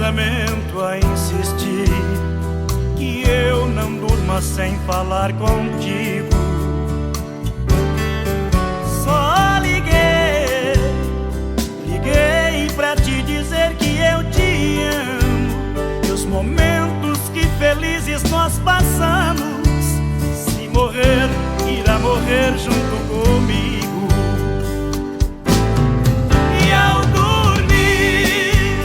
pensamento a insistir que eu não durma sem falar contigo. Só liguei pra te dizer que eu te amo, e os momentos que felizes nós passamos, se morrer, irá morrer junto comigo. E ao dormir,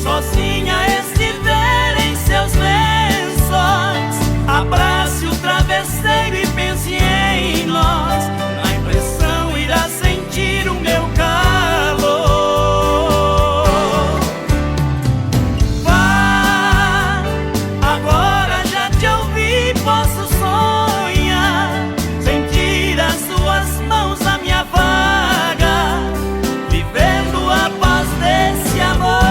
sozinha estiver em seus lençóis, abrace o travesseiro e pense em nós. Na impressão irá sentir o meu calor. Vá, agora já te ouvi, posso sonhar, sentir as suas mãos na minha vaga, vivendo a paz desse amor.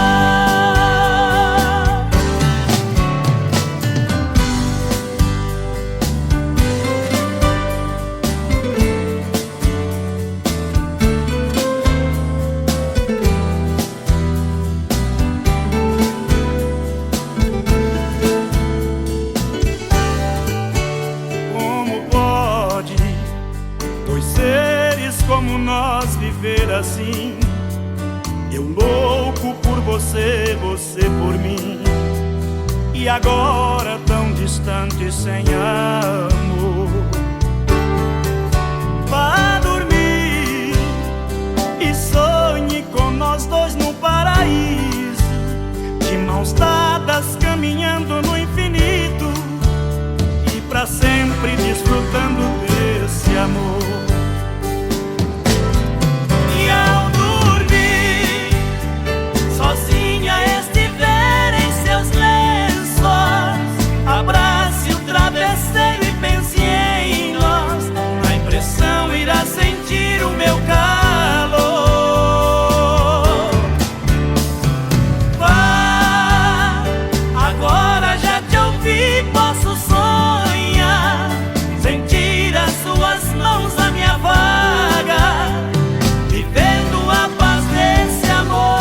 Como pode dois seres como nós viver assim? Eu louco por você, você por mim, e agora tão distante sem amor. Vá dormir e sonhe com nós dois no paraíso, de mãos dadas caminhando no infinito, e pra sempre desfrutando desse amor. E ao dormir, sozinha estiver em seus lençóis, abrace o travesseiro e pense em nós. Na impressão irá sentir o meu calor. Vá, agora já te ouvi, posso sonhar, sentir as suas mãos na minha vaga, vivendo a paz desse amor.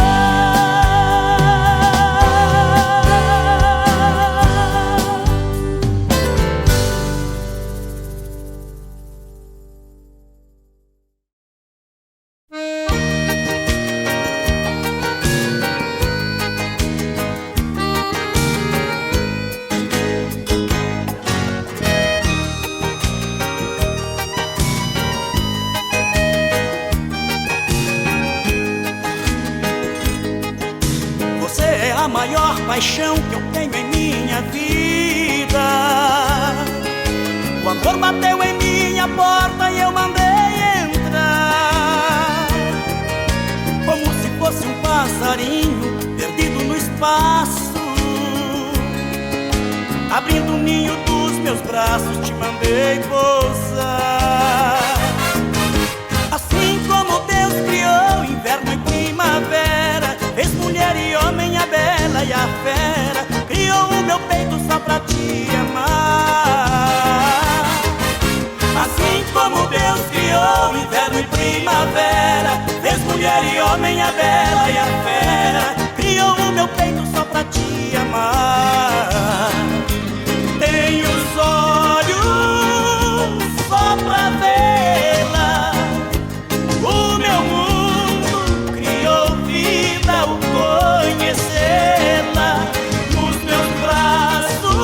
Você é a maior paixão que eu tenho em minha vida. O amor bateu em minha porta e eu mandei entrar, como se fosse um passarinho perdido no espaço. Abrindo o ninho dos meus braços, te mandei pousar. Assim como Deus criou inverno e primavera, fez mulher e homem, a bela e a fera, criou o meu peito só pra te amar. Assim como Deus criou inverno e primavera, fez mulher e homem, a bela e a fera, criou o meu peito só pra te amar. Tenho os olhos só pra vê-la, o meu mundo criou vida ao conhecê-la. Nos meus braços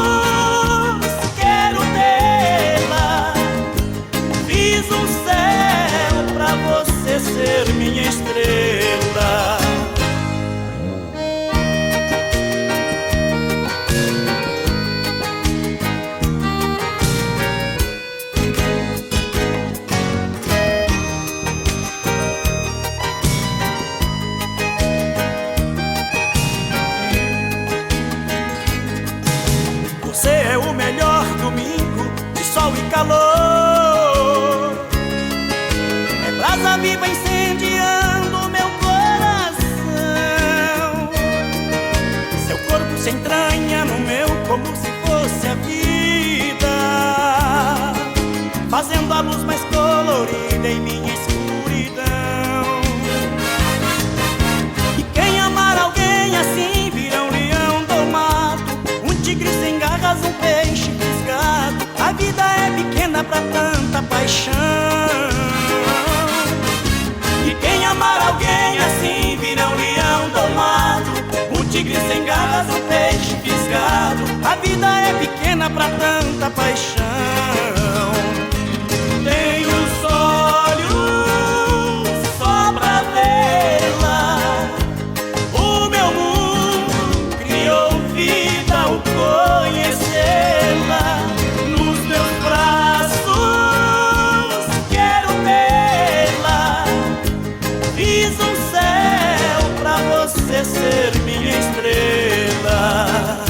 quero tê-la, fiz um céu pra você ser minha estrela. paixão. E quem amar alguém assim vira um leão domado, um tigre sem garras, um peixe fisgado. A vida é pequena pra tanta paixão. Tenho os olhos só pra vê-la, o meu mundo criou vida ao conhecê-la. Nos meus braços quero tê-la, fiz um céu pra você ser minha estrela.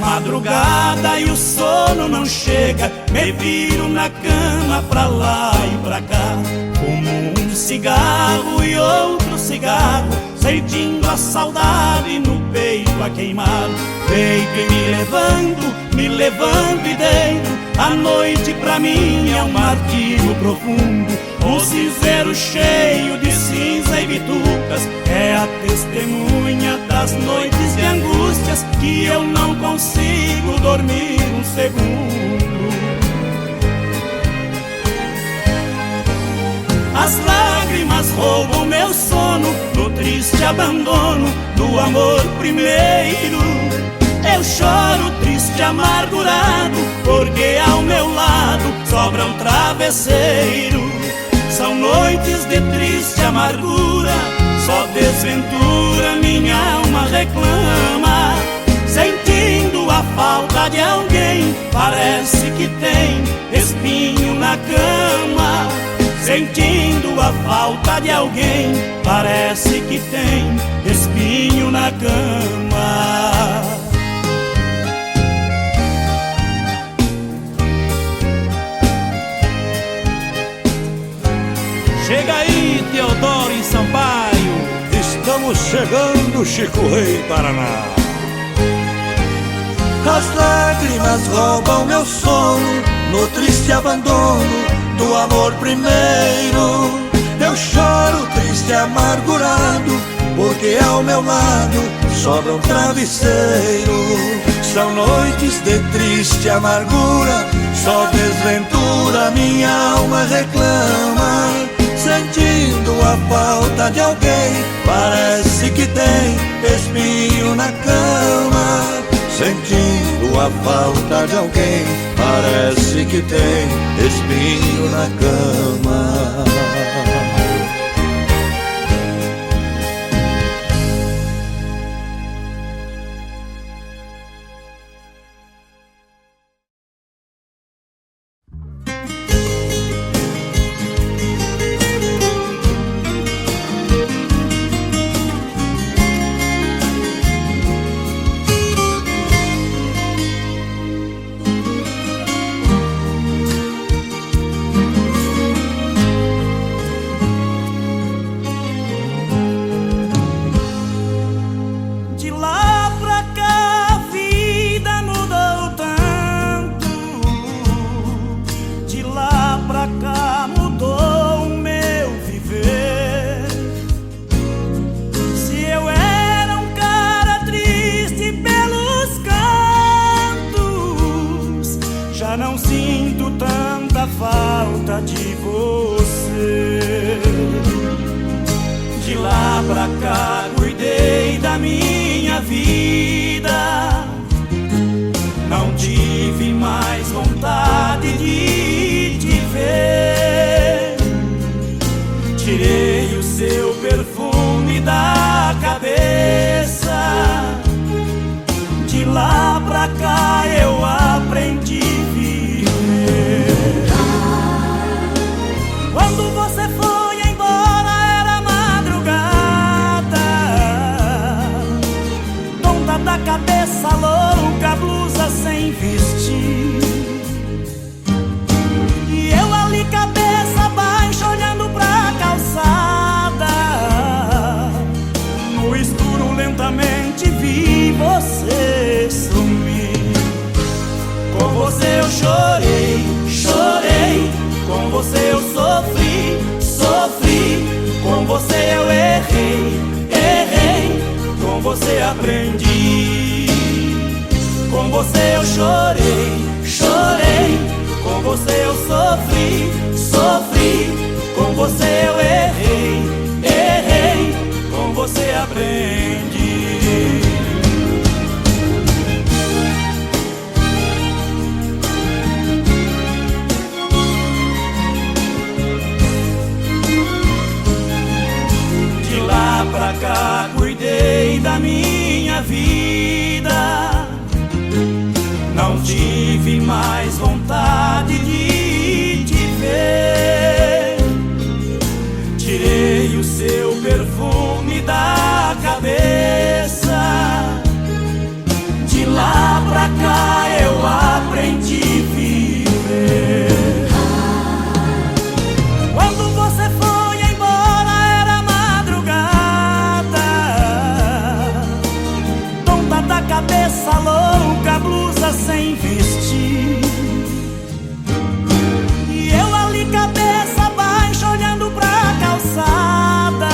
Madrugada e o sono não chega, me viro na cama pra lá e pra cá. Fumo um cigarro e outro cigarro, sentindo a saudade no peito a queimar. Peito e me levando e dentro. A noite pra mim é um martírio profundo, um cinzeiro cheio de cinza e bitucas. É a testemunha das noites de angústias que eu não consigo dormir um segundo. As lágrimas roubam meu sono no triste abandono do amor primeiro. Eu choro triste, amargurado, porque ao meu lado sobra um travesseiro. São noites de triste amargura, só desventura minha alma reclama. Sentindo a falta de alguém, parece que tem espinho na cama. Sentindo a falta de alguém, parece que tem espinho na cama. Chega aí, Teodoro e Sampaio. Estamos chegando, Chico Rei Paraná. As lágrimas roubam meu sono no triste abandono do amor primeiro. Eu choro triste, amargurado, porque ao meu lado sobra um travesseiro. São noites de triste amargura, só desventura minha alma reclama. Sentindo a falta de alguém, parece que tem espinho na cama. Sentindo a falta de alguém, parece que tem espinho na cama. Não sinto tanta falta de você. De lá pra cá cuidei da minha vida, não tive mais vontade de te ver. Tirei o seu perfume da cabeça. De lá pra cá eu aprendi a viver. Quando você foi embora era madrugada, tonta da cabeça louca, blusa sem vestir. E eu ali cabeça baixa olhando pra calçada. No escuro lentamente vi você. você aprendi. Com você eu chorei, chorei. Com você eu sofri, sofri. Com você eu errei, errei. Com você aprendi. De lá pra cá cuidei da minha vida, não tive mais vontade de te ver. Tirei o seu perfume da cabeça. De lá pra cá eu aprendi a viver. Quando você foi embora era madrugada, tonta da cabeça louca, blusa sem vestir. E eu ali cabeça baixa olhando pra calçada.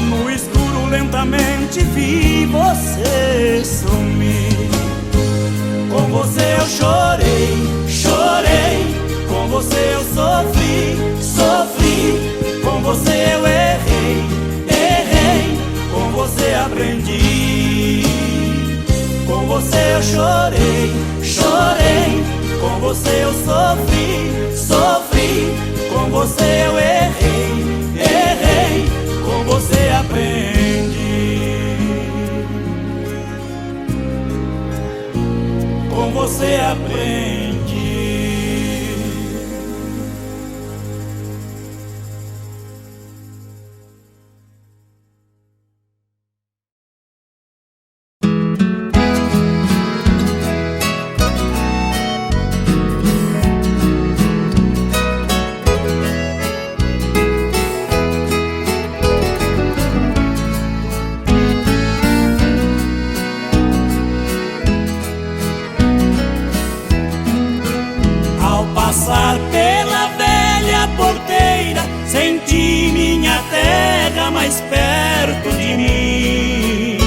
No escuro lentamente vi você sumir. Com você eu chorei, chorei. Com você eu sofri, sofri. Com você eu errei, errei. Com você aprendi. Com você eu chorei, chorei. Com você eu sofri, sofri. Com você eu errei, errei. Com você aprendi. Com você aprendi. Passar pela velha porteira, senti minha terra mais perto de mim.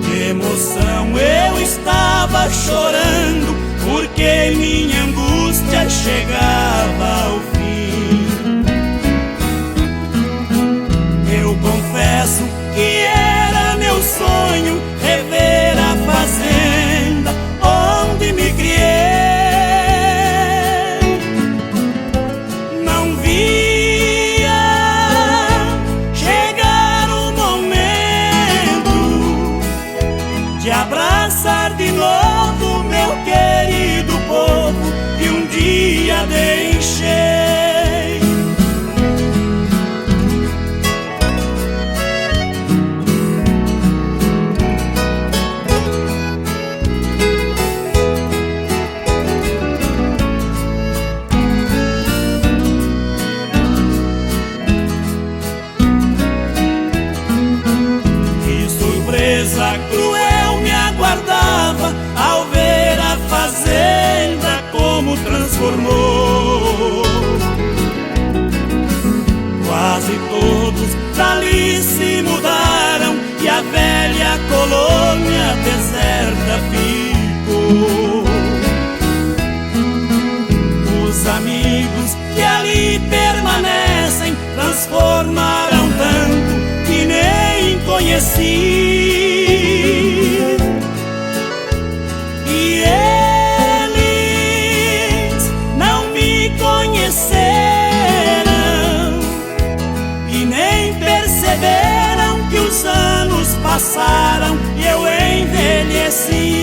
De emoção eu estava chorando, porque minha angústia chegava ao fim. Eu confesso que era meu sonho rever a fazenda onde me criei. De novo meu querido povo que um dia deixei. Que surpresa cruel me aguardava ao ver a fazenda como transformou. Quase todos dali se mudaram e a velha colônia deserta ficou. Os amigos que ali permanecem transformaram tanto que nem conheci. E eles não me conheceram e nem perceberam que os anos passaram e eu envelheci.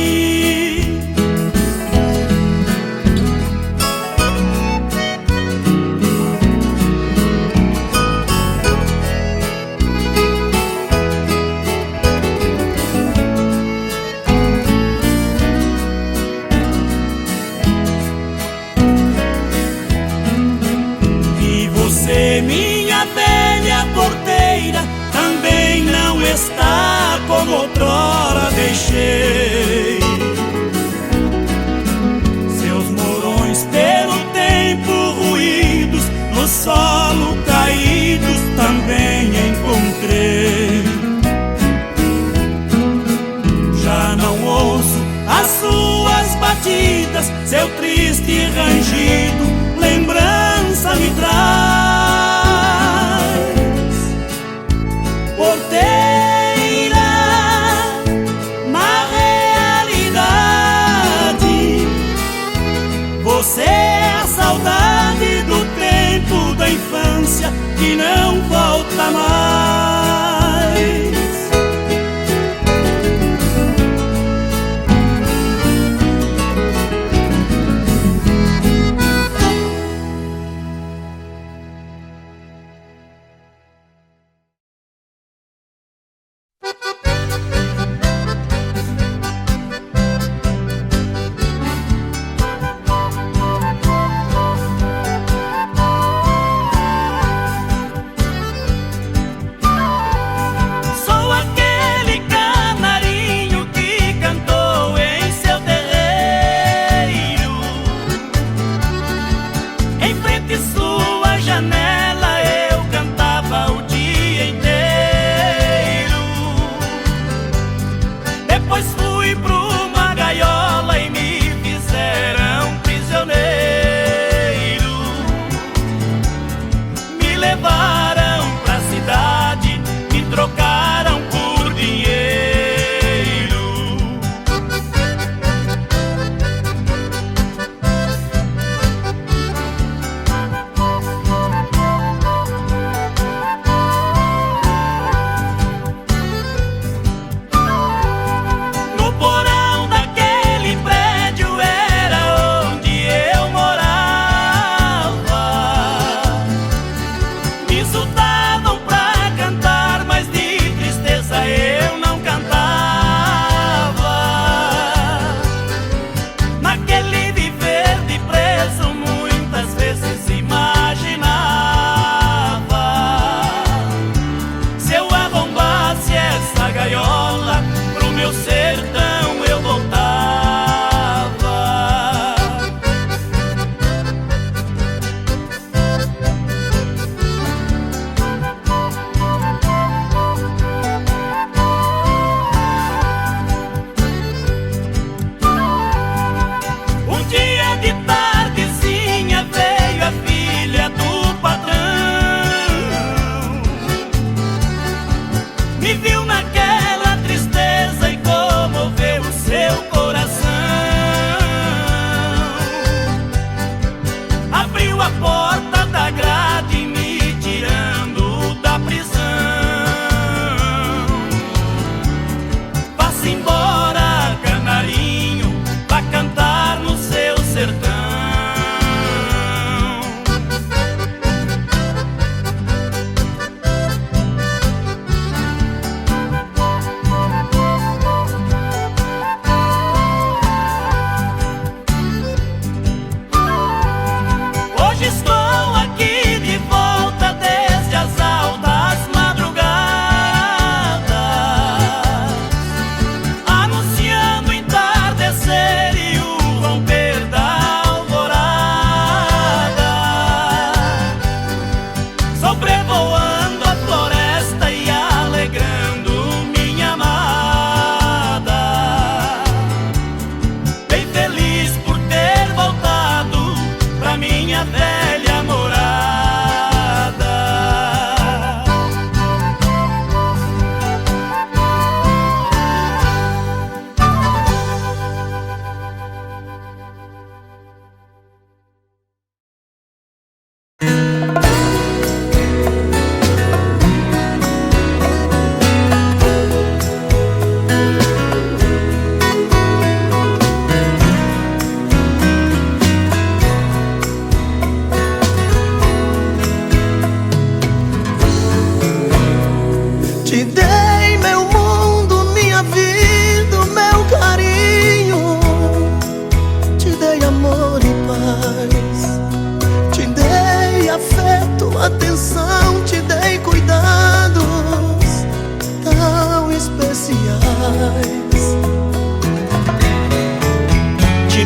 Minha velha porteira também não está como outrora deixei. Seus morões pelo tempo ruídos, no solo caídos também encontrei. volta mais.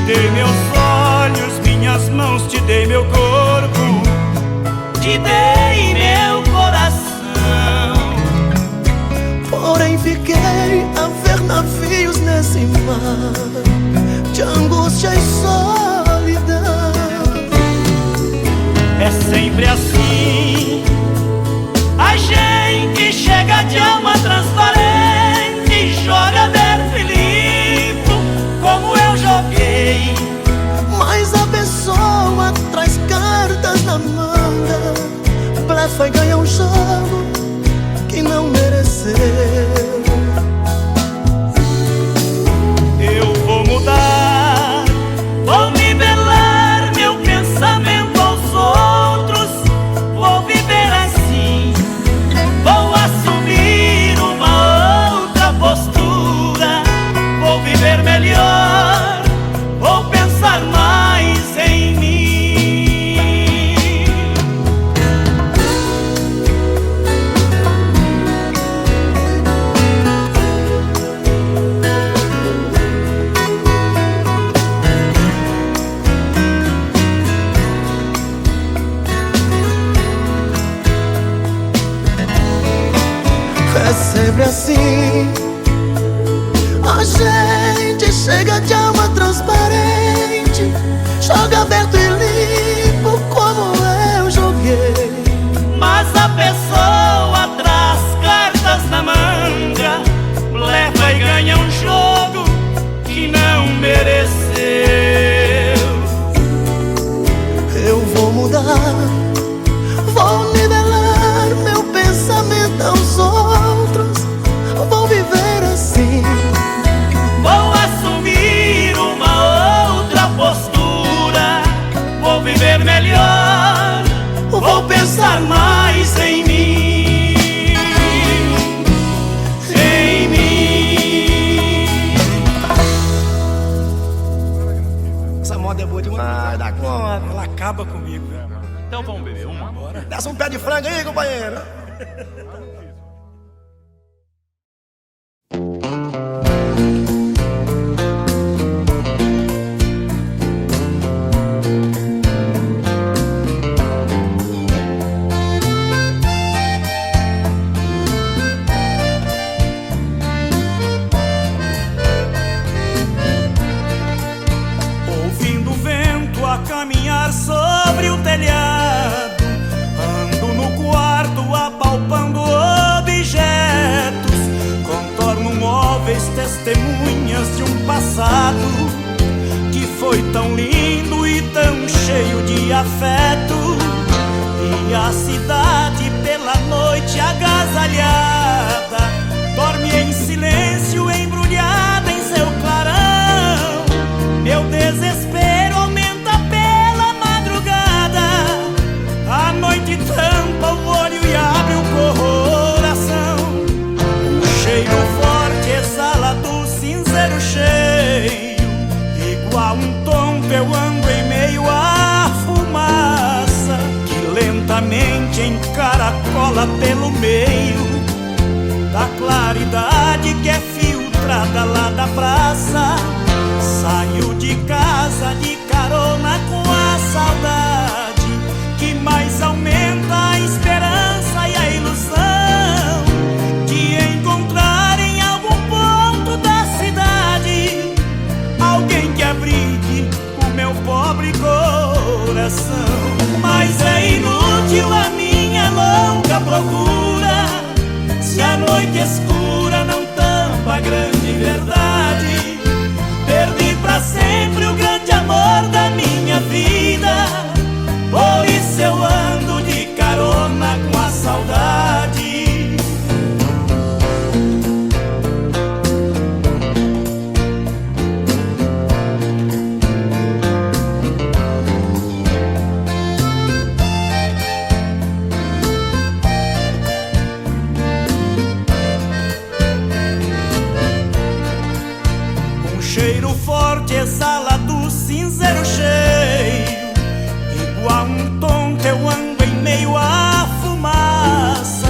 dei meus olhos, minhas mãos, te dei meu corpo, te dei meu coração. Porém fiquei a ver navios nesse mar de angústia e solidão. É sempre assim, a gente chega de alma transparente e joga vermelho como eu joguei. Mas a pessoa traz cartas na manga, blefa e ganha um jogo. sempre assim. A gente chega de alma transparente, joga aberto e limpo como eu joguei. Mas a pessoa traz cartas na manga, leva e ganha um jogo que não mereceu. Eu vou mudar, vou nivelar meu pensamento aos outros, vou viver assim. Vou assumir uma outra postura, vou viver melhor, vou pensar mais em mim, em mim. Essa moda é boa demais, dá conta. Ela acaba comigo, velho. Então vamos beber uma? Bora. Desce um pé de frango aí, companheiro. Ouvindo o vento a caminhar sobre o telhado, ando no quarto apalpando objetos, contorno móveis, testemunhas de um passado que foi tão lindo e tão cheio de afeto. E a cidade pela noite agasalhada dorme em silêncio, embrulhada em seu clarão. Meu desespero aumenta pela madrugada, a noite tampa o olho e abre o coração. O cheiro forte exala do cinzeiro cheio, igual um tonto eu ando em meio à fumaça que lentamente encaracola pelo meio da claridade que é filtrada lá da praça. Saio de casa de carona com a saudade que mais aumenta a esperança e a ilusão de encontrar em algum ponto da cidade alguém que abrigue o meu pobre coração. Mas é inútil a minha louca procura, se a noite escura não tampa a grande verdade. Perdi pra sempre o grande amor da minha vida, por isso eu ando de carona com a saudade. Um cheiro forte exala do cinzeiro cheio, igual um tonto eu ando em meio à fumaça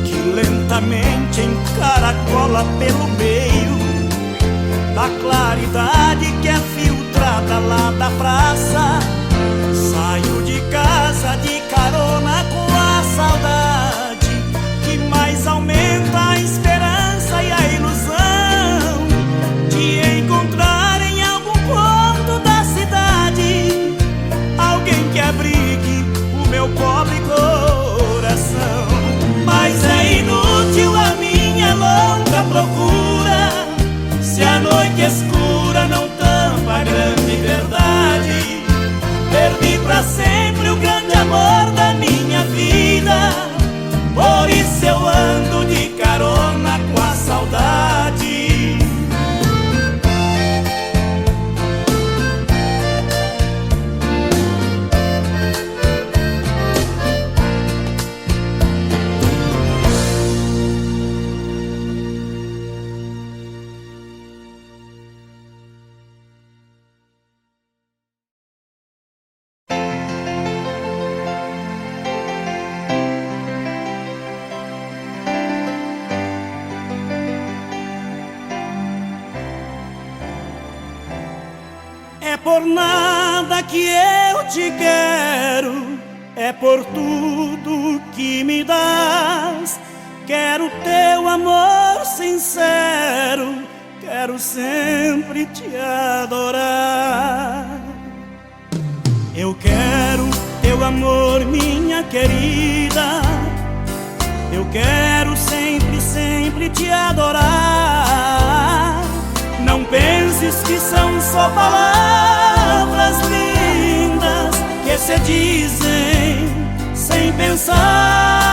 que lentamente encaracola pelo meio da claridade que é filtrada lá da praça. Saio de casa de carona com a saudade que mais aumenta a esperança e a ilusão de encontrar em algum ponto da cidade alguém que abrigue o meu pobre coração. Mas é inútil a minha louca procura, se a noite escura não tampa a grande verdade. Perdi pra sempre o grande amor da minha vida, por isso eu ando de carona com a saudade. É por nada que eu te quero, é por tudo que me dás. Quero teu amor sincero, quero sempre te adorar. Eu quero teu amor, minha querida. Eu quero sempre, sempre te adorar. Não penses que são só palavras lindas que se dizem sem pensar.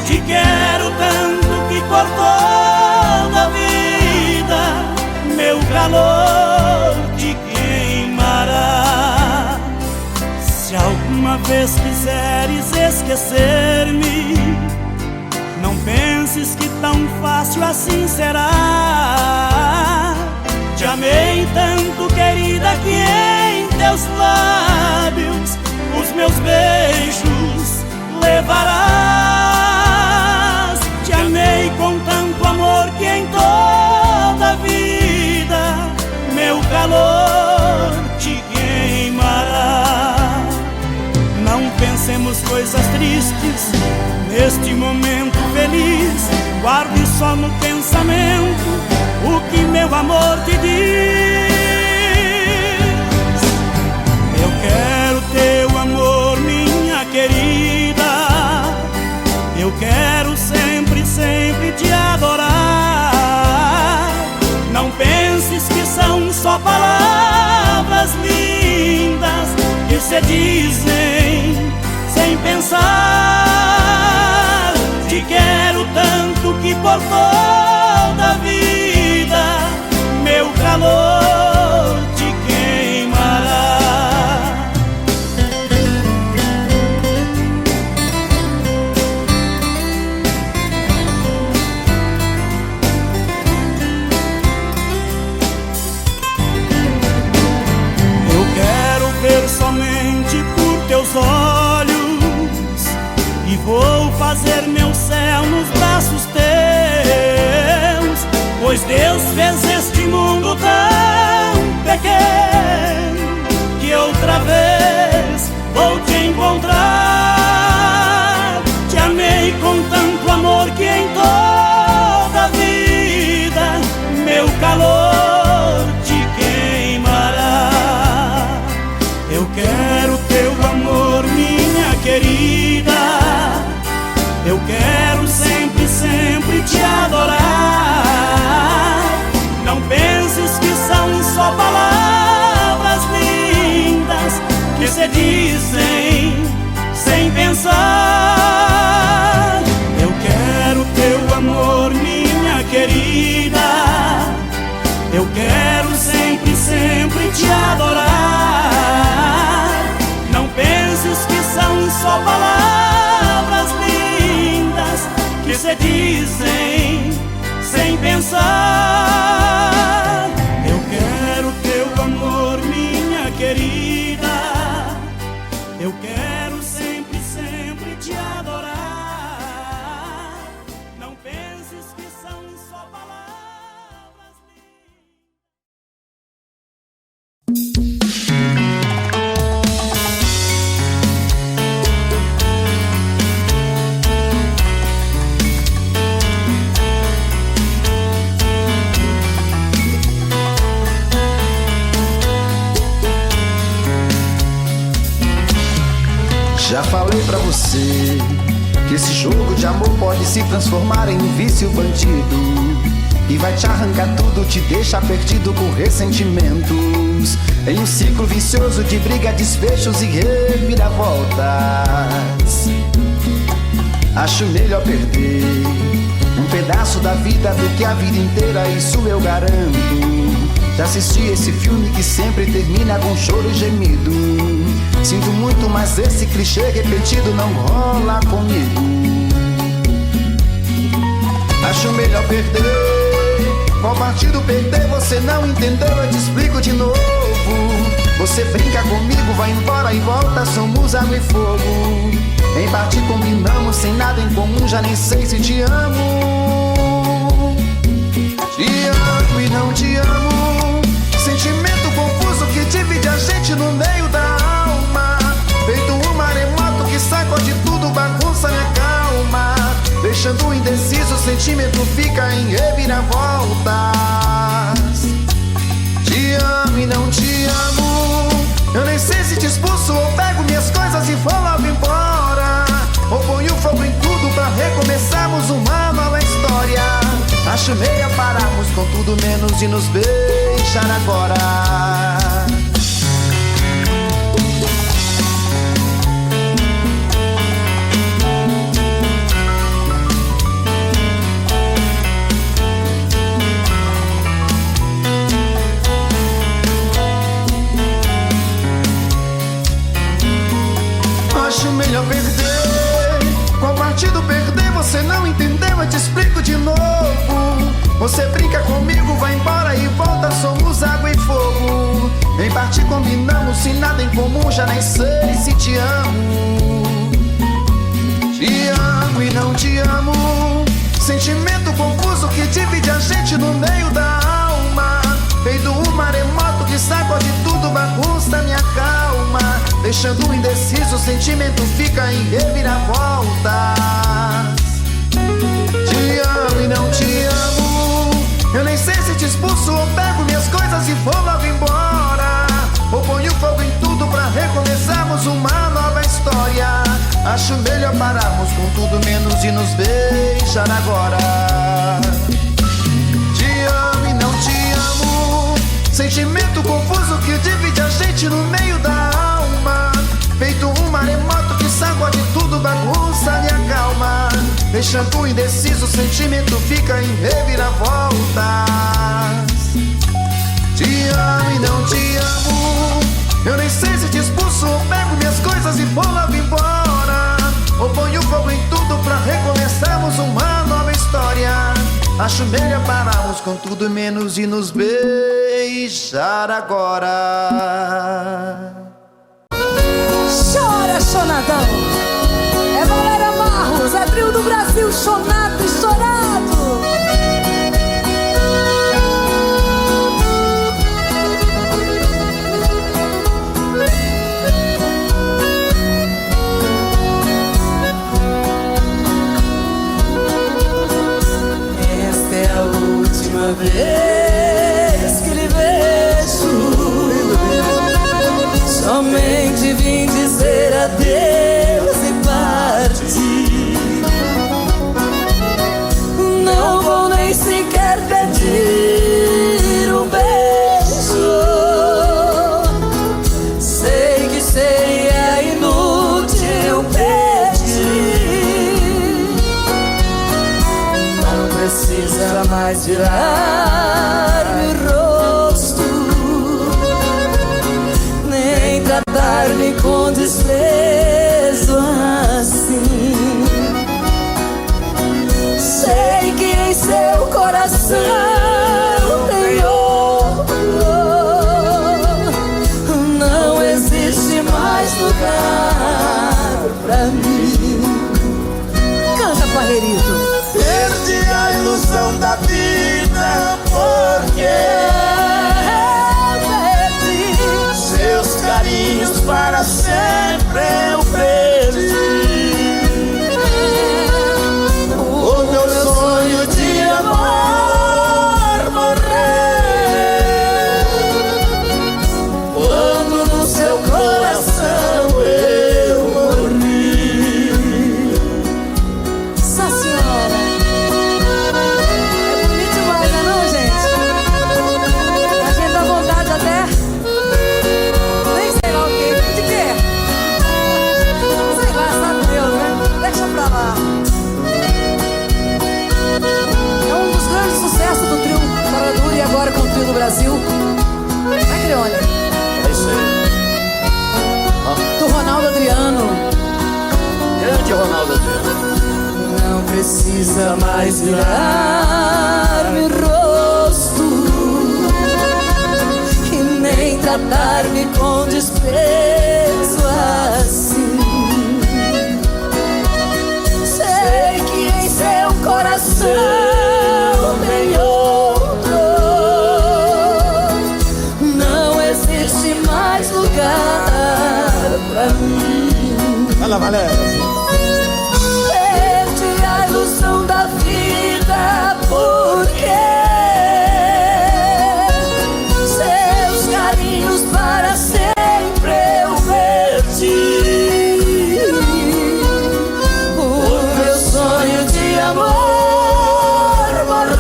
Te quero tanto que por toda a vida meu calor te queimará. Se alguma vez quiseres esquecer-me, não penses que tão fácil assim será. Te amei tanto, querida, que em teus lábios os meus beijos levarás. Te amei com tanto amor que em toda a vida meu calor te queimará. Não pensemos coisas tristes neste momento feliz. Guarde só no pensamento o que meu amor te diz. Eu quero teu amor, minha querida. Eu quero sempre, sempre te adorar. Não penses que são só palavras lindas que se dizem sem pensar. Te quero tanto que por toda a vida meu calor te queimará. Eu quero ver somente por teus olhos e vou fazer meu céu nos braços teus, pois Deus fez este mundo tão pequeno que outra vez vou te encontrar. Te amei com tanto amor que em toda a vida meu calor te queimará. Eu quero teu amor, minha querida. Eu quero sempre, sempre te adorar. Não penses que são só palavras lindas que se dizem sem pensar. Eu quero teu amor, minha querida. Eu quero sempre, sempre te adorar. Não penses que são só palavras lindas que se dizem sem pensar. Eu quero teu amor, minha querida. Eu quero sempre, sempre te adorar. Não penses que são só palavras lindas. Já falei pra você que esse jogo de amor pode se transformar em um vício bandido e vai te arrancar tudo, te deixar perdido com ressentimentos, em um ciclo vicioso de briga, desfechos e reviravoltas. Acho melhor perder um pedaço da vida do que a vida inteira, isso eu garanto. Já assisti esse filme que sempre termina com choro e gemido. Sinto muito, mas esse clichê repetido não rola comigo. Acho melhor perder. Qual partido perder? Você não entendeu, eu te explico de novo. Você brinca comigo, vai embora e volta, somos água e fogo. Em parte combinamos, sem nada em comum, já nem sei se te amo. Te amo e não te amo. Sentimento confuso que divide a gente no meio da alma. Feito um maremoto que sacode tudo, bagunça minha calma, deixando Deixando indeciso, o sentimento fica em reviravoltas. Te amo e não te amo. Eu nem sei se te expulso ou pego minhas coisas e vou logo embora, ou ponho fogo em tudo pra recomeçarmos uma nova história. Acho meio pararmos com tudo menos de nos beijar agora. Acho melhor perder. Qual partido perder? Você não entendeu, eu te explico de novo. Você brinca comigo, vai embora e volta, somos água e fogo. Em parte combinamos, sem nada em comum, já nem sei se te amo. Te amo e não te amo. Sentimento confuso que divide a gente no meio da alma. Feito um maremoto que sacode tudo, bagunça minha calma. Deixando indeciso, o sentimento fica em reviravoltas. Te amo e não te amo. Eu nem sei se te expulso ou pego minhas coisas e vou logo embora, ou ponho fogo em tudo pra recomeçarmos uma nova história. Acho melhor pararmos com tudo menos de nos beijar agora. Te amo e não te amo. Sentimento confuso que divide a gente no meio da alma. Feito um maremoto que sacode tudo, bagunça minha calma. Deixando indeciso, o sentimento fica em reviravoltas. Te amo e não te amo. Eu nem sei se te expulso ou pego minhas coisas e vou logo embora, ou ponho fogo em tudo pra recomeçarmos uma nova história. Acho melhor pararmos com tudo menos de nos beijar agora. Chora, Chonadão! É Valéria Marros, é trio do Brasil, chonado e chorado! Esta é a última vez que lhe vejo. Somente vim dizer adeus e partir. Não vou nem sequer pedir um beijo. Sei que seria inútil pedir. Não precisa mais virar-me o rosto, nem tratar-me com desprezo assim. Sei que em seu coração tem outro. Não existe mais lugar pra mim. Canta, Parreirito! Perdi a ilusão da vida porque seus carinhos para sempre eu perdi. O meu sonho de amor morreu quando no seu coração eu morri. Nossa Senhora! É bonito demais, não é não, gente? A gente dá vontade até... Nem sei lá o que. De quê? Sei lá, sabe Deus, né? Deixa pra lá. É um dos grandes sucessos do trio Paradura e agora com o trio do Brasil. Vai, Crione. É isso aí. Do Ronaldo Adriano. Grande Ronaldo Adriano. Não precisa mais virar-me rosto e nem tratar-me com desprezo assim. Sei que em seu coração tem outro. Não existe mais lugar pra mim. Fala, Valéria. Perdi a ilusão da amor morrer,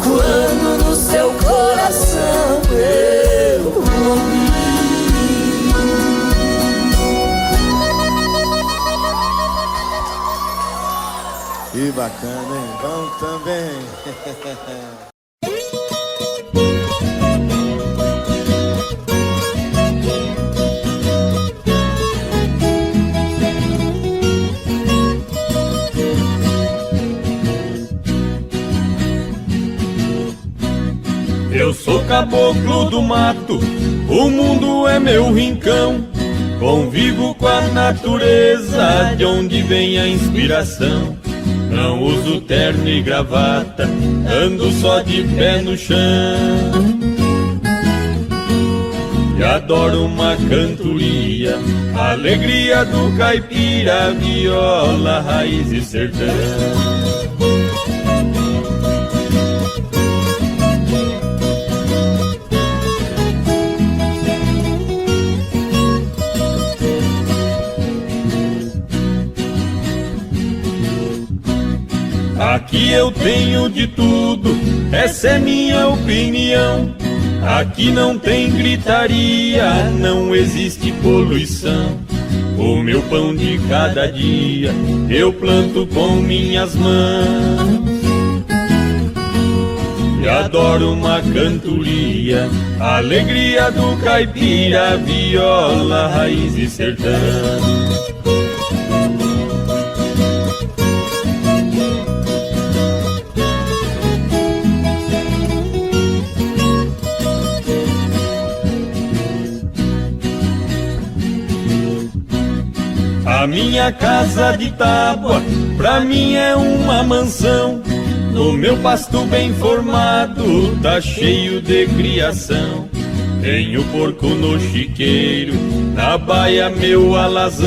quando no seu coração eu morri. Que bacana, hein? Bom também. Eu sou caboclo do mato, o mundo é meu rincão. Convivo com a natureza, de onde vem a inspiração. Não uso terno e gravata, ando só de pé no chão. E adoro uma cantoria, a alegria do caipira, viola, raiz e sertão. Aqui eu tenho de tudo, essa é minha opinião. Aqui não tem gritaria, não existe poluição. O meu pão de cada dia eu planto com minhas mãos. E adoro uma cantoria, a alegria do caipira, viola, raiz e sertão. A minha casa de tábua, pra mim é uma mansão. No meu pasto bem formado, tá cheio de criação. Tenho porco no chiqueiro, na baia meu alazão.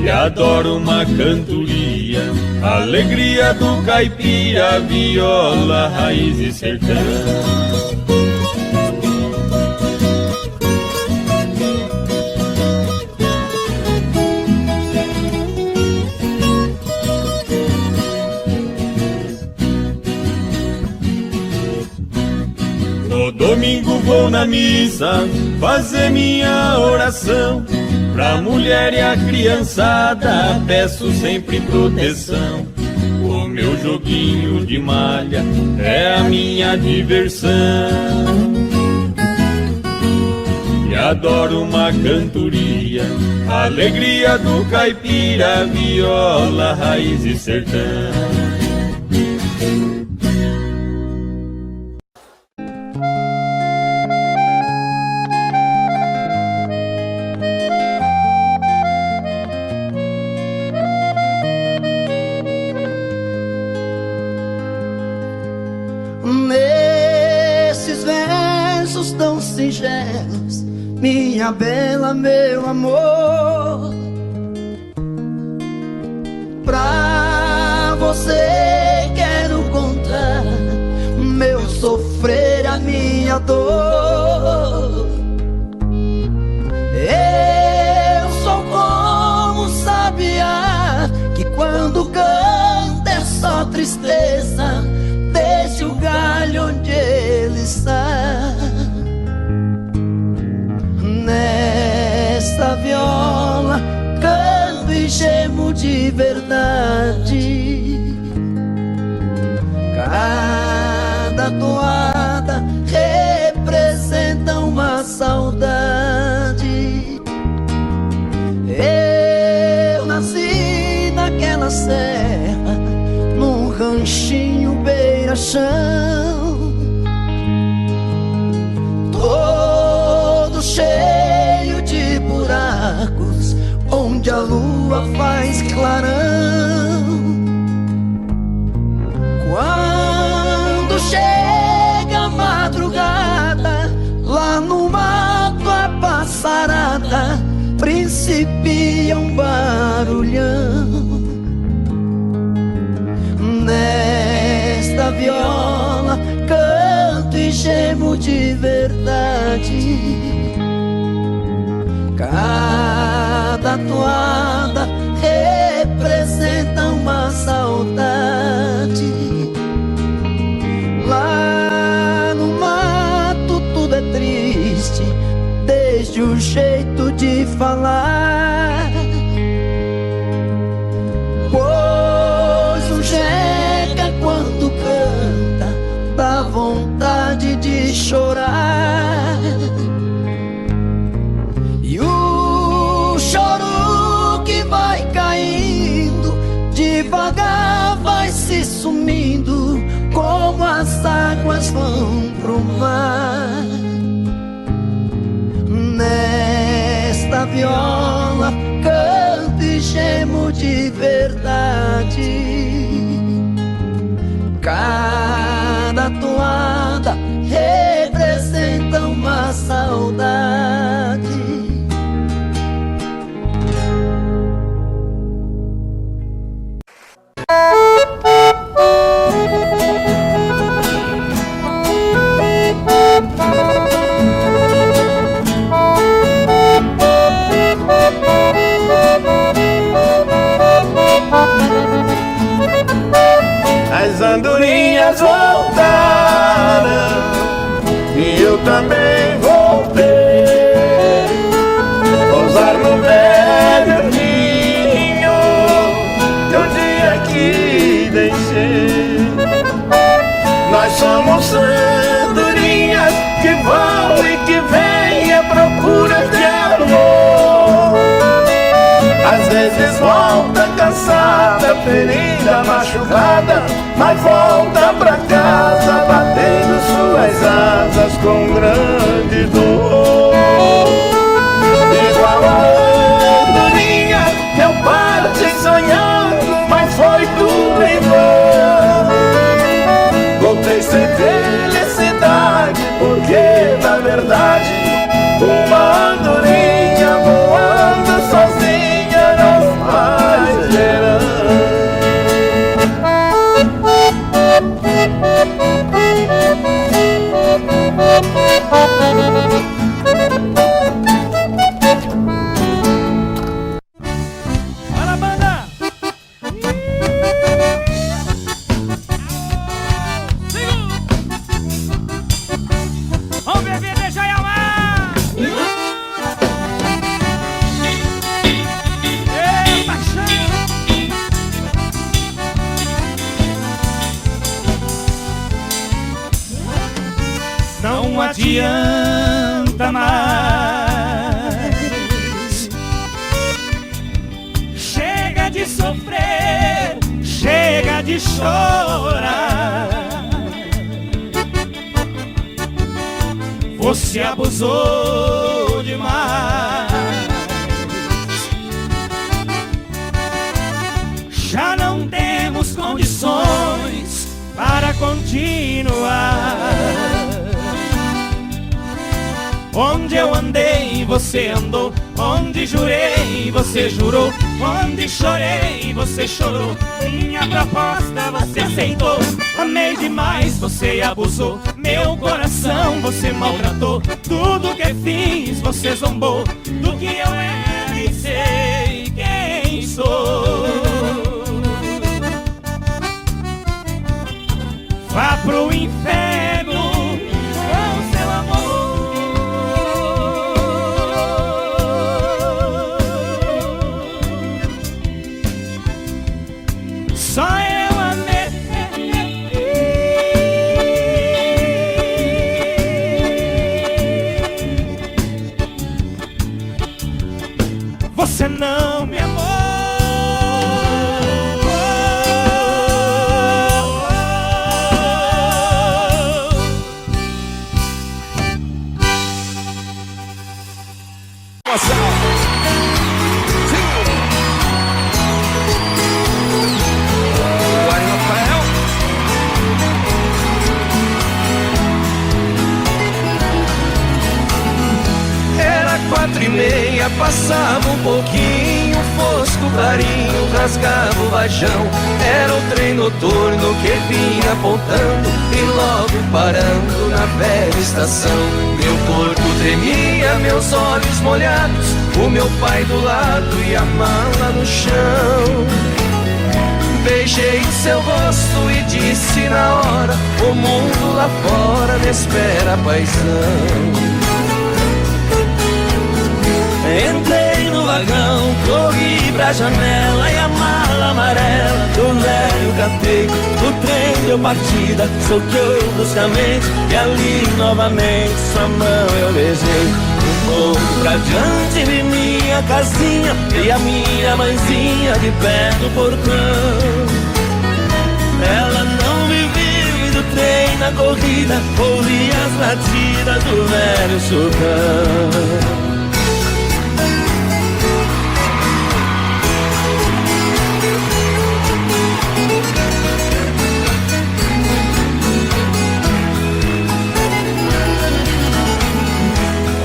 E adoro uma cantoria, a alegria do caipira, viola, raiz e sertão. Domingo vou na missa fazer minha oração. Pra mulher e a criançada peço sempre proteção. O meu joguinho de malha é a minha diversão. E adoro uma cantoria, a alegria do caipira, viola, raiz e sertão. Minha bela, meu amor, pra você quero contar meu sofrer, a minha dor. Eu sou como sabiá, que quando canta é só tristeza. Deixa o galho onde ele está. Nesta viola canto e gemo de verdade. Cada toada representa uma saudade. Eu nasci naquela serra, num ranchinho beira-chão, todo cheio de buracos, onde a lua faz clarão. Quando chega a madrugada, lá no mato a passarada principia um barulhão. Nesta viola canto e gemo de verdade. toada representa uma saudade. Lá no mato tudo é triste, desde o jeito de falar. Pois o jeca quando canta dá vontade de chorar. E o choro que vai caindo devagar vai se sumindo, como as águas vão pro mar. Nesta viola canto e gemo de verdade. Cada toada representa uma saudade. As andorinhas voltaram e eu também voltei. Pousar no velho ninho do dia que deixei. Nós somos andorinhas que vão e que vêm à procura de amor. Às vezes volta cansada, ferida, machucada, mas volta pra casa batendo suas asas com grande dor. Igual a andorinha, eu parti sonhando, mas foi tudo em vão. Voltei sem felicidade, porque na verdade uma andorinha voando sozinha não faz verão. Bora, banda! Vamos beber, deixa eu amar! Ei, paixão! Não adianta mais. Chega de sofrer, chega de chorar. Você abusou demais. Já não temos condições para continuar. Onde eu andei, você andou. Onde jurei, você jurou. Onde chorei, você chorou. Minha proposta você aceitou. Amei demais, você abusou. Meu coração você maltratou. Tudo que fiz, você zombou. Do que eu era e sei quem sou. Vá pro inferno com seu amor. Só eu amei. Você não me amou. Era 4:30, passava um pouquinho fosco o clarinho rasgava o vajão. Era o trem noturno que vinha apontando e logo parando na velha estação. Meu corpo tremia, meus olhos molhados, o meu pai do lado e a mala no chão. Beijei o seu rosto e disse na hora: o mundo lá fora me espera, paizão. Entrei no vagão, corri pra janela e a mala amarela do velho catei. O trem deu partida, soqueou bruscamente e ali novamente sua mão eu beijei. Um pouco pra diante vi minha casinha e a minha mãezinha de pé no portão. Ela não me viu e do trem na corrida ouvi as latidas do velho sultão.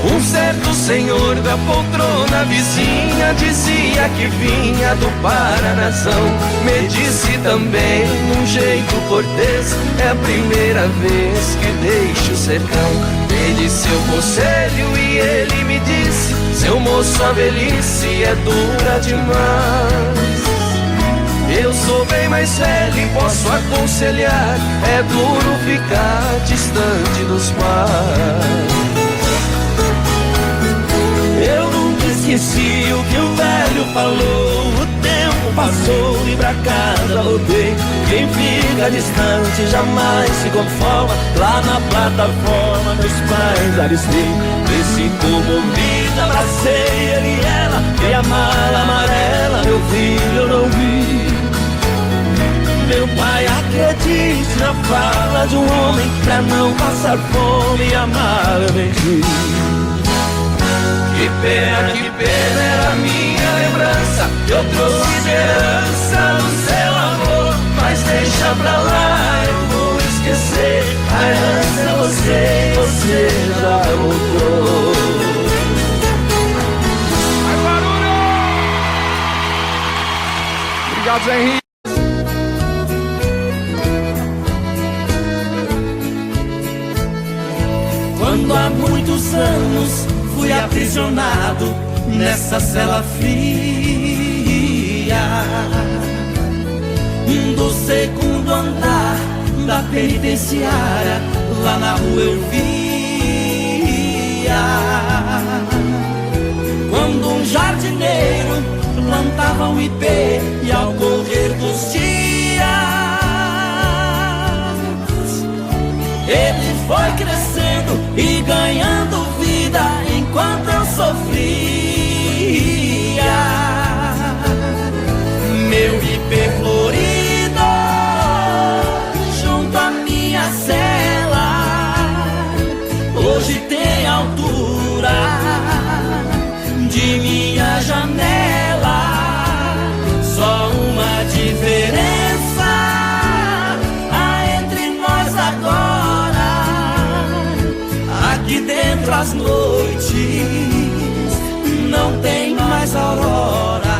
Um certo senhor da poltrona vizinha dizia que vinha do Paranazão. Me disse também, num jeito cortês, é a primeira vez que deixo o sertão. Pedi seu conselho e ele me disse: seu moço, a velhice é dura demais. Eu sou bem mais velho e posso aconselhar: é duro ficar distante dos pais. Eu nunca esqueci o que o velho falou. O tempo passou e pra casa voltei. Quem fica distante jamais se conforma. Lá na plataforma meus pais avistei. Desci comovida, abracei ele e ela. E a mala amarela, meu filho, eu não vi. Meu pai, acredite na fala de um homem. Pra não passar fome e amar eu vendi. Que pena era a minha lembrança. Eu trouxe de herança do seu amor. Mas deixa pra lá, eu vou esquecer. A herança é você já voltou. Mais barulho! Obrigado, Zé Henrique. Quando há muitos anos fui aprisionado nessa cela fria do segundo andar da penitenciária, lá na rua eu via quando um jardineiro plantava um ipê e ao correr dos dias ele foi crescendo e ganhando vida enquanto eu sofria. Meu ipê florido junto à minha cela hoje tem altura de minha janela. Só uma diferença há entre nós agora: aqui dentro as noites não tem mais aurora.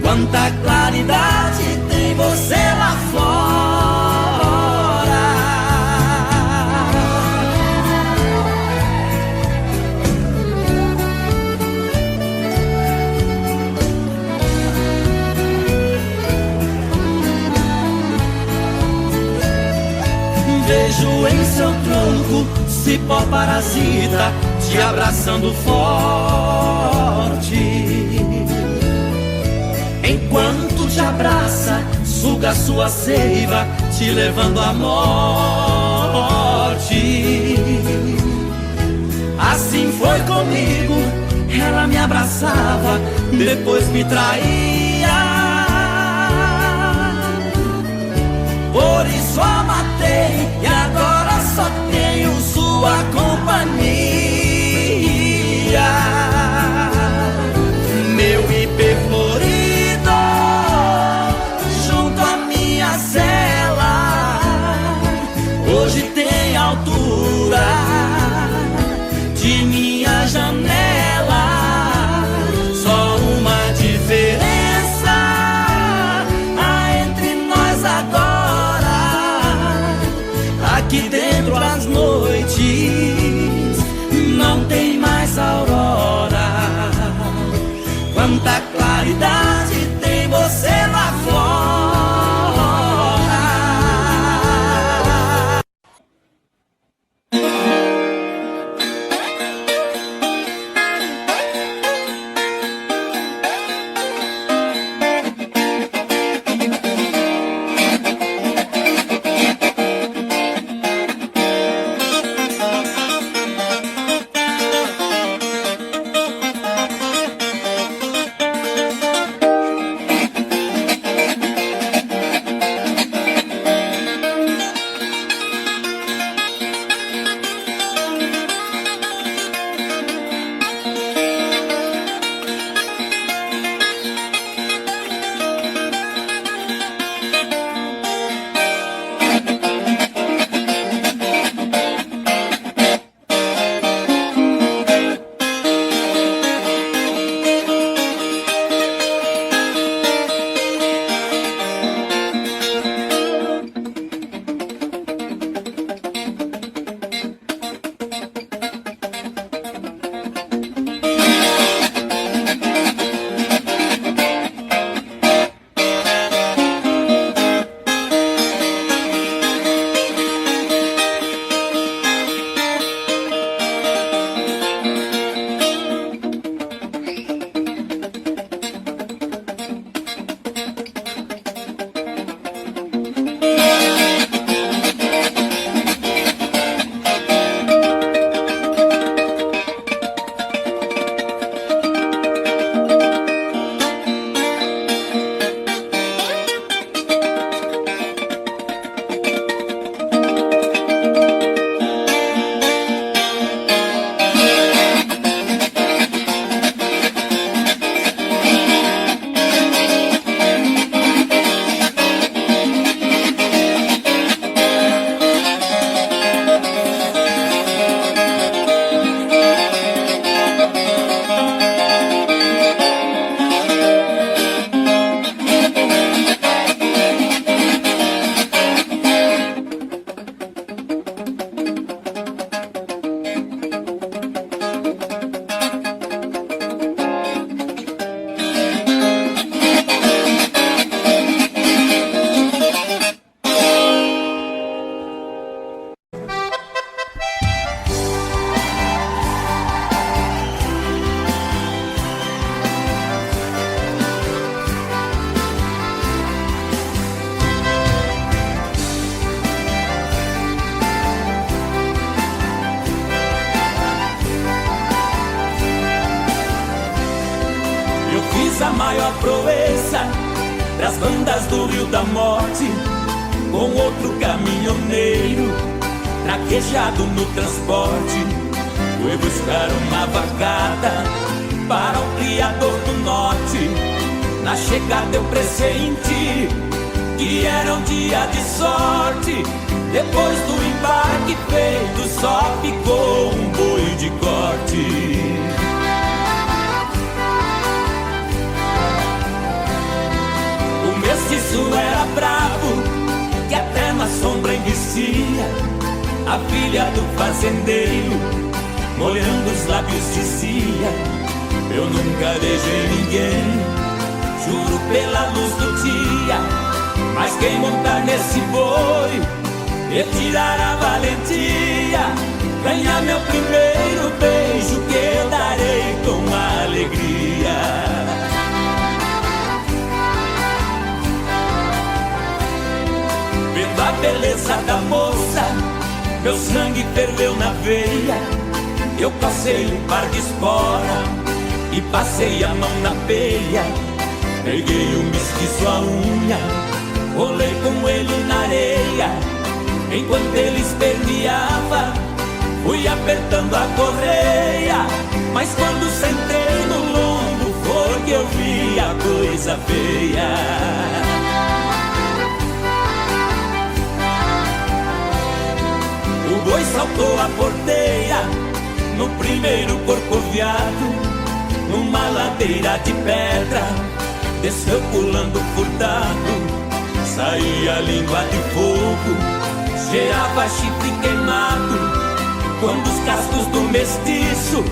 Quanta claridade tem você lá fora. Vejo em seu tronco cipó parasita te abraçando forte. Enquanto te abraça, suga sua seiva, te levando à morte. Assim foi comigo, ela me abraçava, depois me traía. Por isso a matei e agora só tenho sua companhia. Meu ipê florido junto à minha cela hoje tem altura de minha janela. Só uma diferença Quanta claridade tem você lá fora. A maior proeza das bandas do Rio da Morte, com outro caminhoneiro traquejado no transporte. Foi buscar uma vacada para o criador do norte. Na chegada eu pressenti que era um dia de sorte. Depois do embarque feito só ficou um boi de corte. O mestiço era bravo, que até na sombra enguicia. A filha do fazendeiro, molhando os lábios, dizia: eu nunca beijei ninguém, juro pela luz do dia. Mas quem montar nesse boi e tirar a valentia, ganhar meu primeiro beijo, que eu darei com alegria. Vendo a beleza da moça, meu sangue ferveu na veia. Eu passei um par de espora e passei a mão na peia. Peguei o mestiço à unha, rolei com ele na areia. Enquanto ele esperneava, fui apertando a correia. Mas quando sentei no lombo, foi que eu vi a coisa feia. O boi saltou a porteira no primeiro corcoviado, numa ladeira de pedra, desceu pulando furtado. Saía a língua de fogo, cheirava chifre queimado. Quando os cascos do mestiço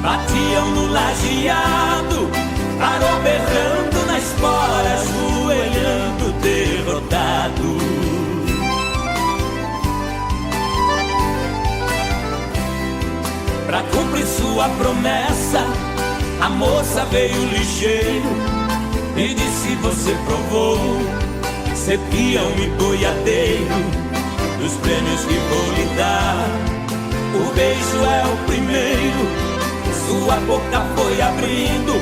batiam no lajeado, a sua promessa, a moça veio ligeiro e disse: você provou ser peão e boiadeiro dos prêmios que vou lhe dar. O beijo é o primeiro, sua boca foi abrindo,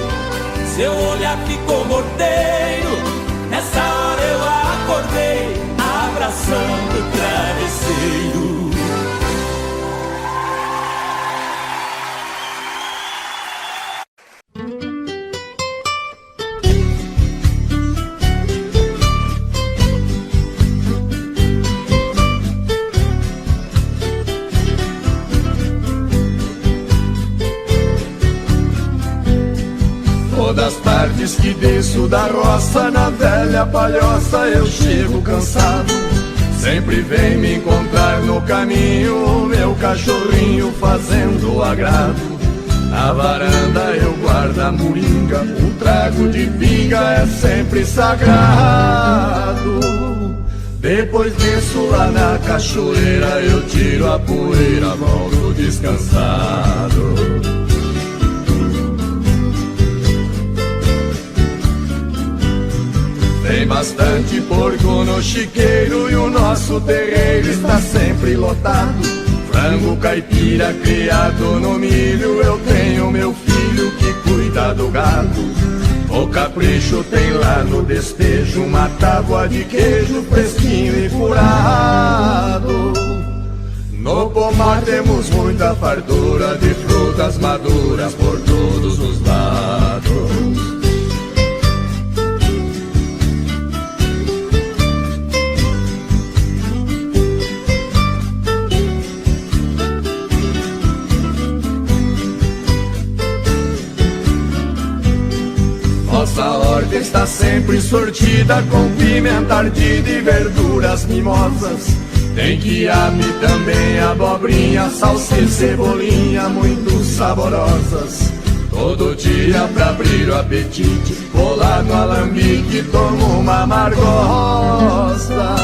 seu olhar ficou morteiro. Nessa hora eu acordei, abraçando o travesseiro. Das tardes que desço da roça, na velha palhoça eu chego cansado. Sempre vem me encontrar no caminho meu cachorrinho fazendo agrado. Na varanda eu guardo a moringa, um trago de pinga é sempre sagrado. Depois desço lá na cachoeira, eu tiro a poeira, volto descansado. Tem bastante porco no chiqueiro e o nosso terreiro está sempre lotado. Frango caipira criado no milho, eu tenho meu filho que cuida do gado. O capricho tem lá no despejo uma tábua de queijo fresquinho e furado. No pomar temos muita fartura de frutas maduras por todos os lados. Nossa horta está sempre sortida com pimenta ardida e verduras mimosas. Tem quiabo também, abobrinha, salsicha e cebolinha muito saborosas. Todo dia pra abrir o apetite, vou lá no alambique, tomo uma amargosa.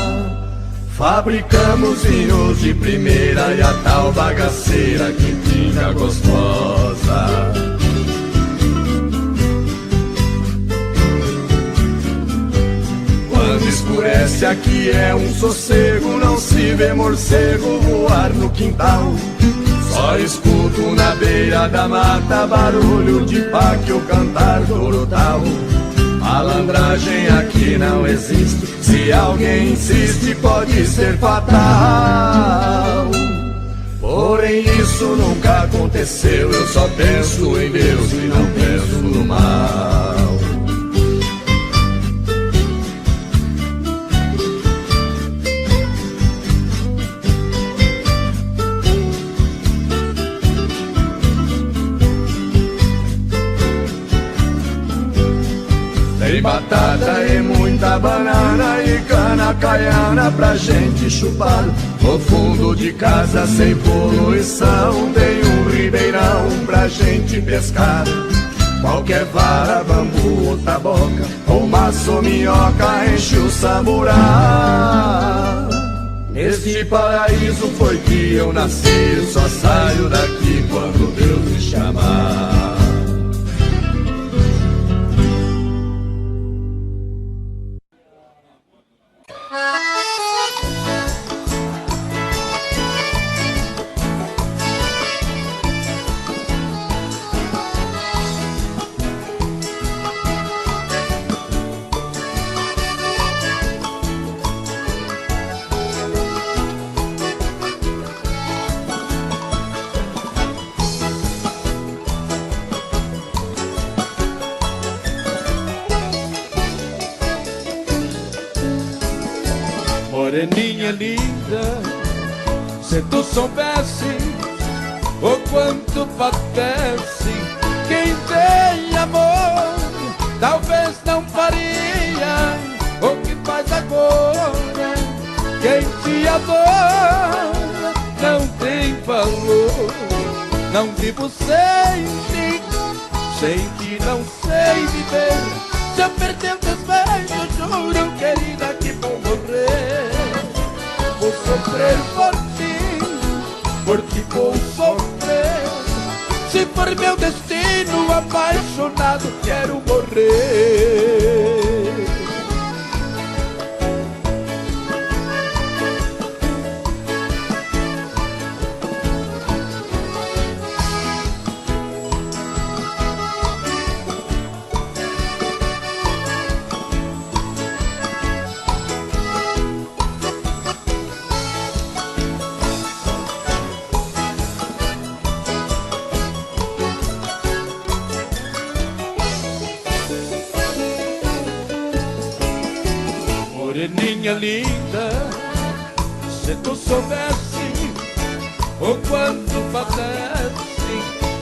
Fabricamos vinhos de primeira e a tal bagaceira que fica gostosa. Quando escurece aqui é um sossego, não se vê morcego voar no quintal. Só escuto na beira da mata barulho de páquio cantar total. Malandragem aqui não existe, se alguém insiste pode ser fatal. Porém isso nunca aconteceu, eu só penso em Deus e não penso no mal. Tem batata e muita banana e cana caiana pra gente chupar. No fundo de casa sem poluição tem um ribeirão pra gente pescar. Qualquer vara, bambu ou taboca, ou maço ou minhoca enche o samburá. Neste paraíso foi que eu nasci, eu só saio daqui quando Deus me chamar. Moreninha linda, se tu soubesse o quanto padece quem tem amor, talvez não faria o que faz agora. Quem te adora não tem valor. Não vivo sem ti não sei viver. Se eu perder teus beijos, juro, querida, que vou morrer. Vou sofrer por ti vou sofrer. Se for meu destino, apaixonado quero morrer. Moreninha linda, se tu soubesse o quanto padece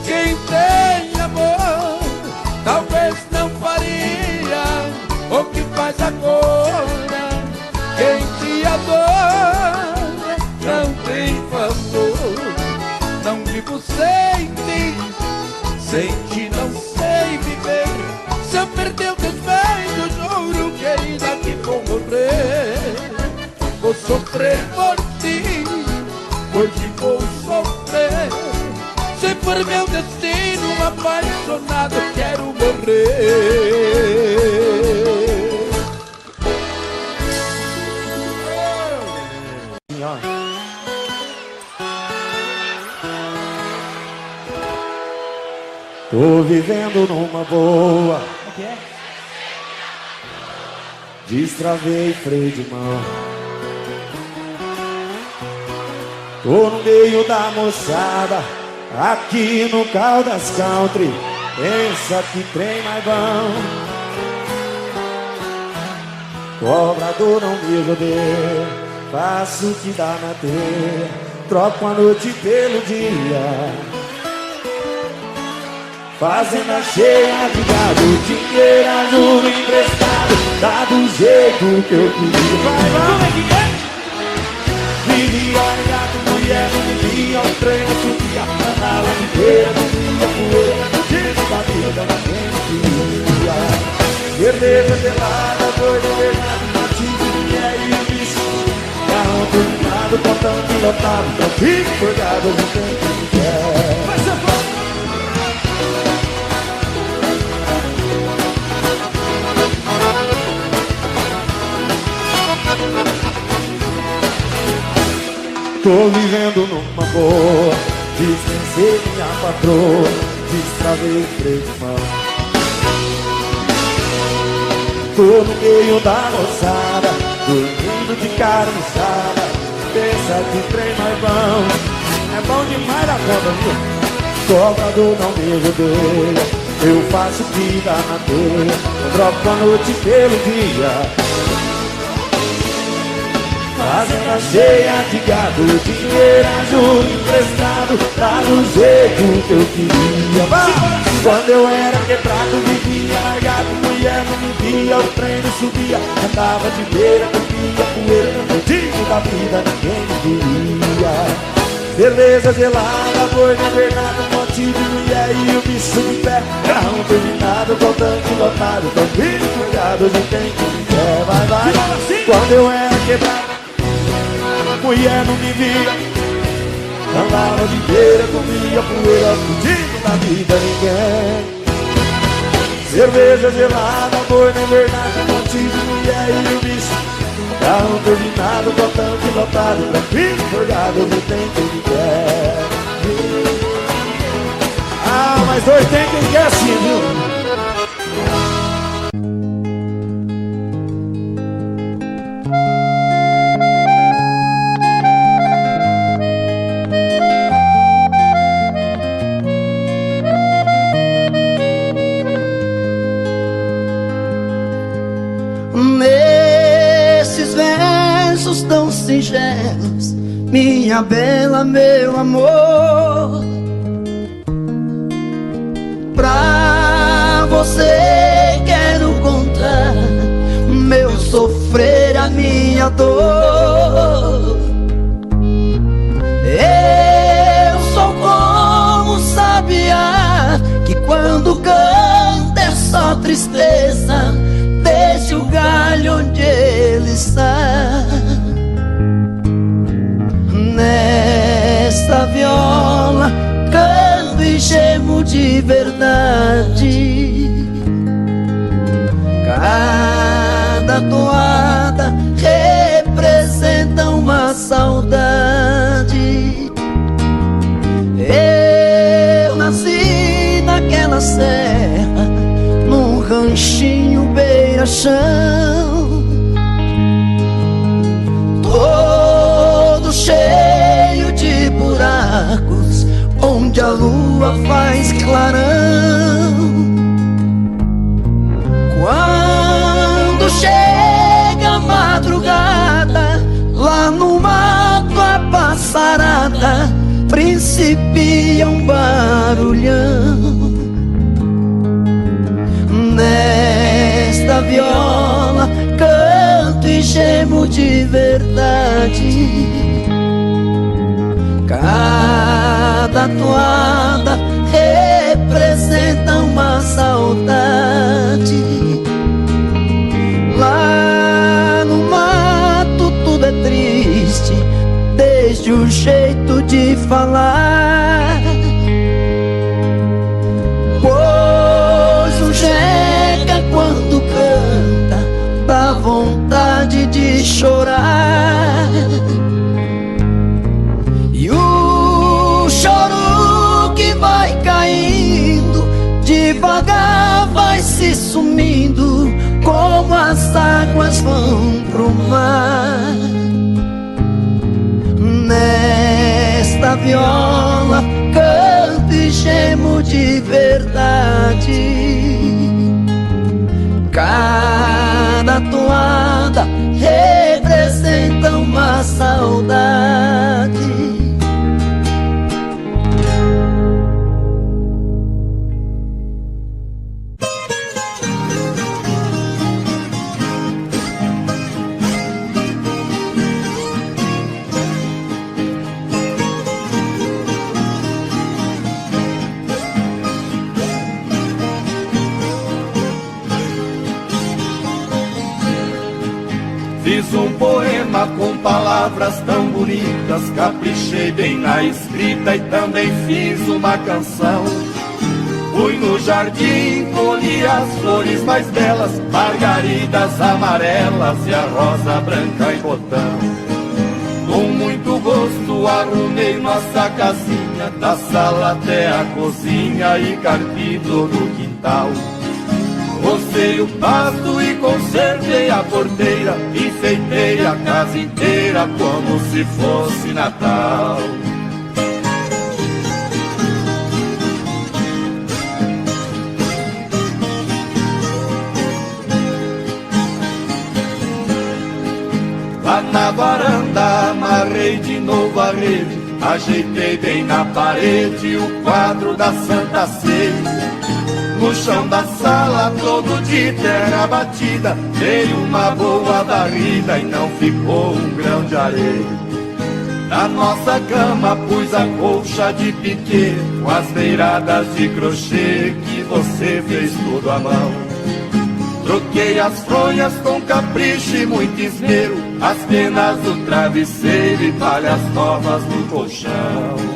quem tem amor, talvez não faria o que faz agora. Quem te adora não tem valor. Não vivo sem ti não sei viver. Se eu perder o teus beijos, juro, querida, que vou morrer. Vou sofrer por ti, hoje vou sofrer. Se for meu destino, apaixonado quero morrer. Tô vivendo numa boa. O que é? Destravei freio de mão. Tô no meio da moçada, aqui no Caldas Country. Pensa que trem mais bom. Cobrador não me rodeia, faço o que dá na teia. Troco a noite pelo dia. Fazenda cheia de gado, dinheiro, juro emprestado, dá do jeito que eu queria. Vai, Como é que é? vivia ligado, mulher, não vivia, o trem não subia, andava inteira, vivia poeira, digo da vida na quem queria. Cerveja gelada, doida, verdade, motivo, mulher e o bicho. Carro turbinado, portão pilotado, tranquilo, forgado, não tem quem quer. Vai ser foda. Tô vivendo numa boa, dispensei minha patroa, destravei o freio de mão. Tô no meio da moçada, dormindo de cara inchada. Pensa que trem mais bom, é bom demais da conta, viu? Cobrador não me rodeia, eu faço o que dá na teia. Eu troco a noite pelo dia. Fazenda cheia de gado, dinheiro, juro emprestado, tá do jeito que eu queria. Quando eu era quebrado, vivia largado, mulher não me via, o trem não subia, andava de beira, bebia poeira, no digo da vida ninguém me queria. Beleza gelada, boi na verdade, motivo, mulher e o bicho de pé. Carrão terminado, com tanque lotado, tranquilo, cuidado, hoje tem que me quer. Vai, vai, quando eu era quebrado, mulher não me via, andava de beira, comia poeira, fudido da vida ninguém. Cerveja gelada, boi na verdade, motivo, mulher e o bicho. Carro turbinado, com tanque lotado, tranquilo, forgado, não tem quem quer. Ah, mas dois tem quem quer sim, viu? Tão singelos, minha bela, meu amor, pra você quero contar meu sofrer, a minha dor. Eu sou como sabiá que quando canta é só tristeza, deixa o galho onde ele está. Nesta viola canto e gemo caprichinho beira-chão, todo cheio de buracos, onde a lua faz clarão. Quando chega a madrugada, lá no mato a passarada principia um barulhão. Nesta viola canto e gemo de verdade, cada toada representa uma saudade. Lá no mato tudo é triste, desde o jeito de falar, pois o jeca quando canta dá vontade de chorar. E o choro que vai caindo devagar vai se sumindo, como as águas vão pro mar. Nesta viola canto e gemo de verdade, cada toada representa uma saudade. Fiz um poema com palavras tão bonitas, caprichei bem na escrita e também fiz uma canção. Fui no jardim, colhi as flores mais belas, margaridas amarelas e a rosa branca em botão. Com muito gosto arrumei nossa casinha, da sala até a cozinha e carpi todo o quintal. Rocei o pasto e consertei a porteira, enfeitei a casa inteira como se fosse Natal. Lá na varanda amarrei de novo a rede, ajeitei bem na parede o quadro da Santa Ceia. No chão da sala todo de terra batida, dei uma boa varrida e não ficou um grão de areia. Na nossa cama pus a colcha de piquê, com as beiradas de crochê que você fez tudo à mão. Troquei as fronhas com capricho e muito esmero, as penas do travesseiro e palhas novas no colchão.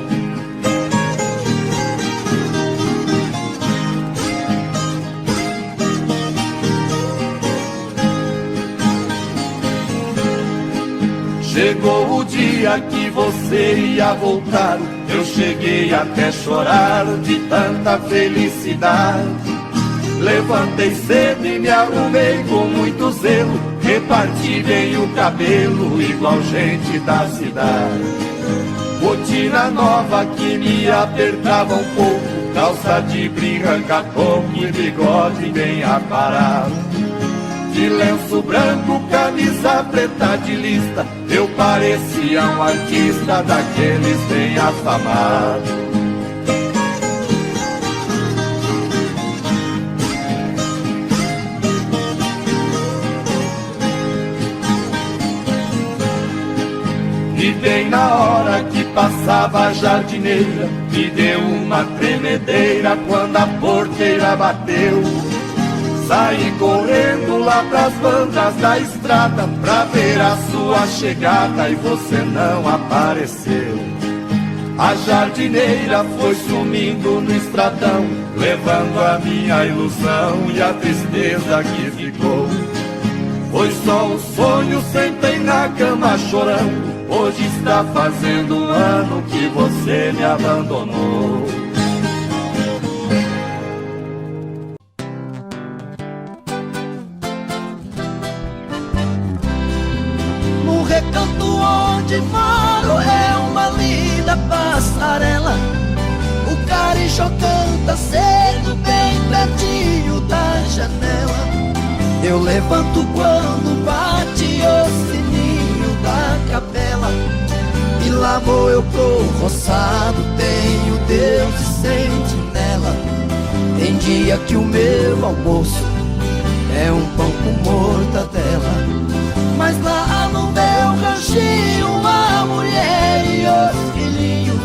Chegou o dia que você ia voltar, eu cheguei até chorar de tanta felicidade. Levantei cedo e me arrumei com muito zelo, reparti bem o cabelo igual gente da cidade. Botina nova que me apertava um pouco, calça de brim, capô e bigode bem aparado. De lenço branco, camisa preta de lista, eu parecia um artista daqueles bem afamados. E bem na hora que passava a jardineira, me deu uma tremedeira quando a porteira bateu. Saí correndo lá pras bandas da estrada pra ver a sua chegada e você não apareceu. A jardineira foi sumindo no estradão, levando a minha ilusão e a tristeza que ficou. Foi só um sonho, sentei na cama chorando, hoje está fazendo um ano que você me abandonou. bicho canta cedo bem pertinho da janela. Eu levanto quando bate o sininho da capela. E lá vou eu pro roçado, tenho Deus de sentinela. Tem dia que o meu almoço é um pão com mortadela. Mas lá no meu ranchinho a mulher e os filhinhos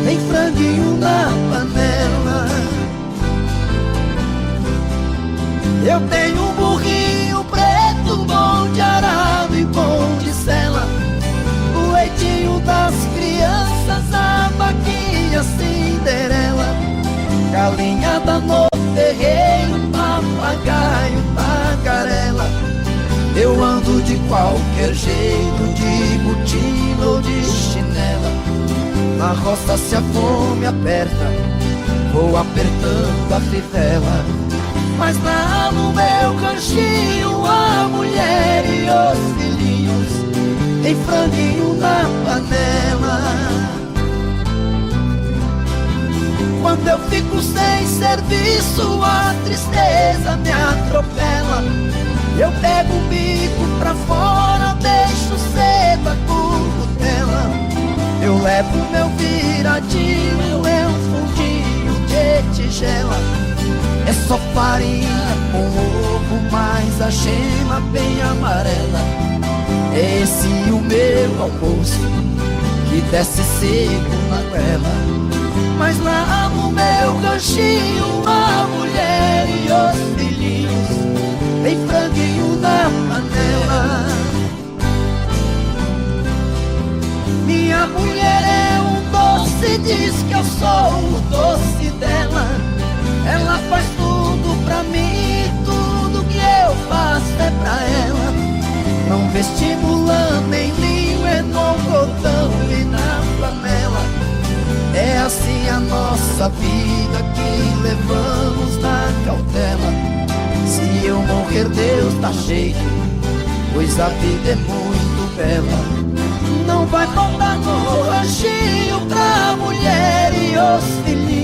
tem franguinho na panela. Eu tenho um burrinho preto, bom de arado e bom de sela. O leitinho das crianças, a vaquinha Cinderela. Galinhada no terreiro, papagaio, tagarela. Eu ando de qualquer jeito, de botina ou de chinela. Na roça se a fome aperta, vou apertando a fivela. Mas lá no meu ranchinho a mulher e os filhinhos tem franguinho na panela. Quando eu fico sem serviço, a tristeza me atropela. Eu pego o bico pra fora, deixo cedo a currutela. Eu levo meu viradinho, é um fundinho de tigela. É só farinha com ovo, mas a gema bem amarela. É esse o meu almoço, que desce seco na goela. Mas lá no meu ranchinho a mulher e os filhinhos tem franguinho na panela. Minha mulher é um doce, diz que eu sou o doce dela. Ela faz tudo pra mim, tudo que eu faço é pra ela. Não vestibulando nem linho, é no cordão e na flanela. É assim a nossa vida que levamos na cautela. Se eu morrer Deus tá cheio, pois a vida é muito bela. Não vai faltar no ranchinho pra mulher e os filhinhos